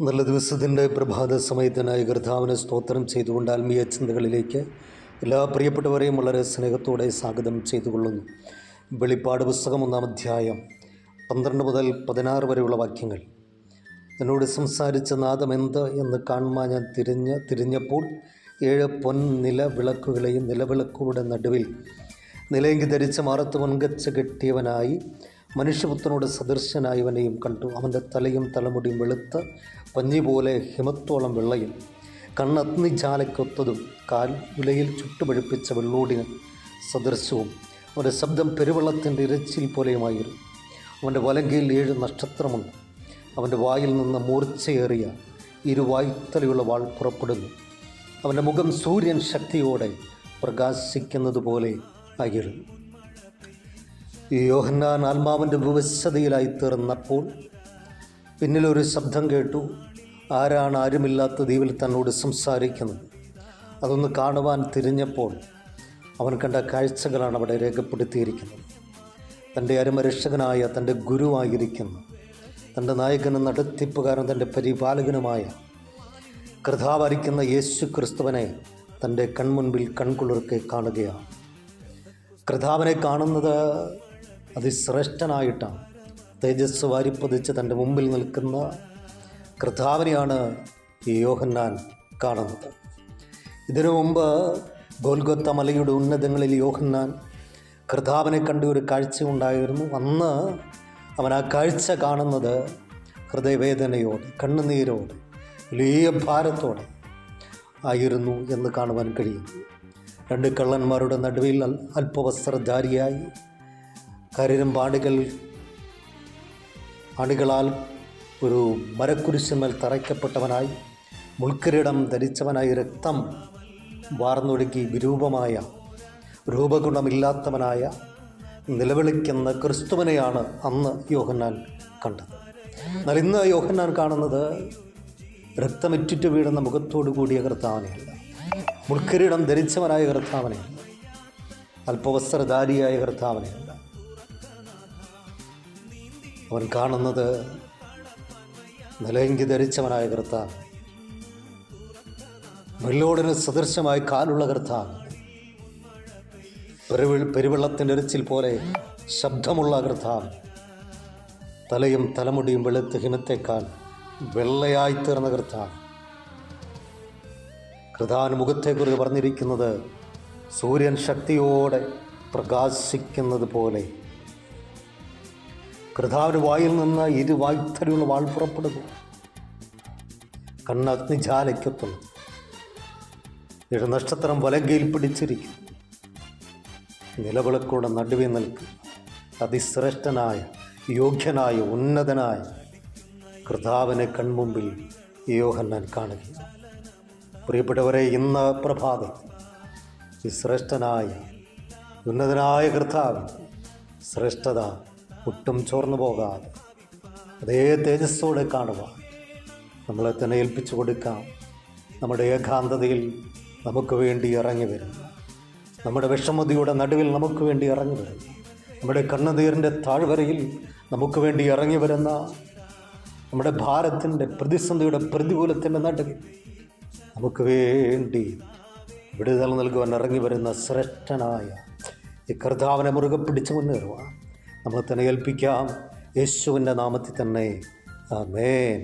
നല്ല ദിവസത്തിൻ്റെ പ്രഭാത സമയത്തിനായി കർത്താവിനെ സ്തോത്രം ചെയ്തുകൊണ്ട് ആത്മീയ ചിന്തകളിലേക്ക് എല്ലാ പ്രിയപ്പെട്ടവരെയും വളരെ സ്നേഹത്തോടെ സ്വാഗതം ചെയ്തുകൊള്ളുന്നു. വെളിപ്പാട് പുസ്തകം 1-ാം അധ്യായം 12 മുതൽ 16 വരെയുള്ള വാക്യങ്ങൾ. എന്നോട് സംസാരിച്ച നാദമെന്ത് എന്ന് കാണുവാൻ ഞാൻ തിരിഞ്ഞപ്പോൾ 7 പൊൻ നിലവിളക്കുകളെയും നിലവിളക്കുകളുടെ നടുവിൽ നിലയെങ്കി ധരിച്ച മാറത്ത് മുൻകച്ച കെട്ടിയവനായി മനുഷ്യപുത്രനോട് സദൃശനായവനെയും കണ്ടു. അവൻ്റെ തലയും തലമുടിയും വെളുത്ത് പഞ്ഞി പോലെ ഹിമത്തോളം വെള്ളയും, കണ്ണഗ്നിജാലയ്ക്കൊത്തതും, കാൽ ഉലയിൽ ചുട്ടുപഴുപ്പിച്ച വെള്ളോടിന് സദൃശവും. അവൻ്റെ ശബ്ദം പെരുവെള്ളത്തിൻ്റെ ഇരച്ചിൽ പോലെയുമായിരുന്നു. അവൻ്റെ വലങ്കയിൽ 7 നക്ഷത്രമുണ്ട്. അവൻ്റെ വായിൽ നിന്ന് മൂർച്ചയേറിയ ഇരുവായ്ത്തലയുള്ള വാൾ പുറപ്പെടുന്നു. അവൻ്റെ മുഖം സൂര്യൻ ശക്തിയോടെ പ്രകാശിക്കുന്നത് പോലെ ആയിരുന്നു. യോഹന്നാൻ ആത്മാവിൻ്റെ വിവശതയിലായി തീർന്നപ്പോൾ പിന്നിലൊരു ശബ്ദം കേട്ടു. ആരാണ് ആരുമില്ലാത്ത ദ്വീപിൽ തന്നോട് സംസാരിക്കുന്നത്? അതൊന്ന് കാണുവാൻ തിരിഞ്ഞപ്പോൾ അവൻ കണ്ട കാഴ്ചകളാണ് അവിടെ രേഖപ്പെടുത്തിയിരിക്കുന്നത്. തൻ്റെ അരുമരക്ഷകനായ തൻ്റെ ഗുരുവായിരിക്കുന്നു, തൻ്റെ നായകനും നടത്തിപ്പുകാരൻ, തൻ്റെ പരിപാലകനുമായ കർത്താവായിരിക്കുന്ന യേശു ക്രിസ്തുവിനെ തൻ്റെ കൺമുൻപിൽ കൺകുളിർക്കെ കാണുകയാണ്. കർത്താവിനെ കാണുന്നത് അതിശ്രേഷ്ഠനായിട്ടാണ്. തേജസ് വാരിപ്പതിച്ച് തൻ്റെ മുമ്പിൽ നിൽക്കുന്ന കർത്താവിനെയാണ് ഈ യോഹന്നാൻ കാണുന്നത്. ഇതിനു മുമ്പ് ഗോൽഗോത്ത മലയുടെ ഉന്നതങ്ങളിൽ യോഹന്നാൻ കർത്താവിനെ കണ്ട ഒരു കാഴ്ചയുണ്ടായിരുന്നു. അന്ന് അവൻ ആ കാഴ്ച കാണുന്നത് ഹൃദയവേദനയോടെ, കണ്ണുനീരോടെ, വലിയ ഭാരത്തോടെ ആയിരുന്നു എന്ന് കാണുവാൻ കഴിയുന്നു. 2 കള്ളന്മാരുടെ നടുവിൽ അല്പവസ്ത്രധാരിയായി അണികളാൽ ഒരു മരക്കുരിശന്മേൽ തറയ്ക്കപ്പെട്ടവനായി, മുൾക്കിരീടം ധരിച്ചവനായി, രക്തം വാർന്നൊഴുകി വിരൂപമായ രൂപഗുണമില്ലാത്തവനായ നിലവിളിക്കുന്ന ക്രിസ്തുവിനെയാണ് അന്ന് യോഹന്നാൻ കണ്ടത്. എന്നാൽ ഇന്ന് യോഹന്നാൻ കാണുന്നത് രക്തമിറ്റിറ്റ് വീഴുന്ന മുഖത്തോടു കൂടിയ കർത്താവിനെയല്ല, മുൾക്കിരീടം ധരിച്ചവനായ കർത്താവിനെയല്ല, അല്പവസ്ത്രധാരിയായ കർത്താവിനെയല്ല. അവൻ കാണുന്നത് നിലയെങ്കി ധരിച്ചവനായ കർത്താവ്, വെള്ളോടിന് സദൃശമായ കാലുള്ള കർത്താവ്, പെരുവെള്ളത്തിൻ്റെ ഇരച്ചിൽ പോലെ ശബ്ദമുള്ള കർത്താവ്, തലയും തലമുടിയും വെളുത്ത് ഹിമത്തേക്കാൾ വെള്ളയായിത്തീർന്ന കർത്താവ്. കർത്താവിന് മുഖത്തെക്കുറിച്ച് പറഞ്ഞിരിക്കുന്നത് സൂര്യൻ ശക്തിയോടെ പ്രകാശിക്കുന്നത് പോലെ. കർത്താവിൻ്റെ വായിൽ നിന്ന് ഇരുവായ്ത്തലയുള്ള വാൾ പുറപ്പെടുന്നു. കണ്ണഗ്നിജാലയ്ക്കൊത്തുന്നു. 7 നക്ഷത്രം വലങ്കയിൽ പിടിച്ചിരിക്കുന്നു. നിലവിളക്കുകളുടെ നടുവിൽ നിൽക്കും അതിശ്രേഷ്ഠനായ, യോഗ്യനായ, ഉന്നതനായ കർത്താവിനെ കൺമുമ്പിൽ യോഹന്നാൻ കാണുകയാണ്. പ്രിയപ്പെട്ടവരെ, ഇന്ന് പ്രഭാതം ഈ ശ്രേഷ്ഠനായ, ഉന്നതനായ കർത്താവ് ശ്രേഷ്ഠത ഒട്ടും ചോർന്നു പോകാതെ അതേ തേജസ്സോടെ കാണുവാൻ നമ്മളെ തന്നെ ഏൽപ്പിച്ചു കൊടുക്കാം. നമ്മുടെ ഏകാന്തതയിൽ നമുക്ക് വേണ്ടി ഇറങ്ങി വരുന്നു, നമ്മുടെ വിഷമതയുടെ നടുവിൽ നമുക്ക് വേണ്ടി ഇറങ്ങി വരുന്നു, നമ്മുടെ കണ്ണുനീരിൻ്റെ താഴ്വരയിൽ നമുക്ക് വേണ്ടി ഇറങ്ങി വരുന്ന, നമ്മുടെ ഭാരത്തിൻ്റെ, പ്രതിസന്ധിയുടെ, പ്രതികൂലത്തിൻ്റെ നടുവിൽ നമുക്ക് വേണ്ടി വിടുതൽ നൽകുവാൻ ഇറങ്ങി വരുന്ന ശ്രേഷ്ഠനായ ഈ കർത്താവിനെ മുറുകെ പിടിച്ച് മുന്നേറുവാൻ നമ്മളെ തന്നെ ഏൽപ്പിക്കാം. യേശുവിൻ്റെ നാമത്തിൽ തന്നെ ആമേൻ.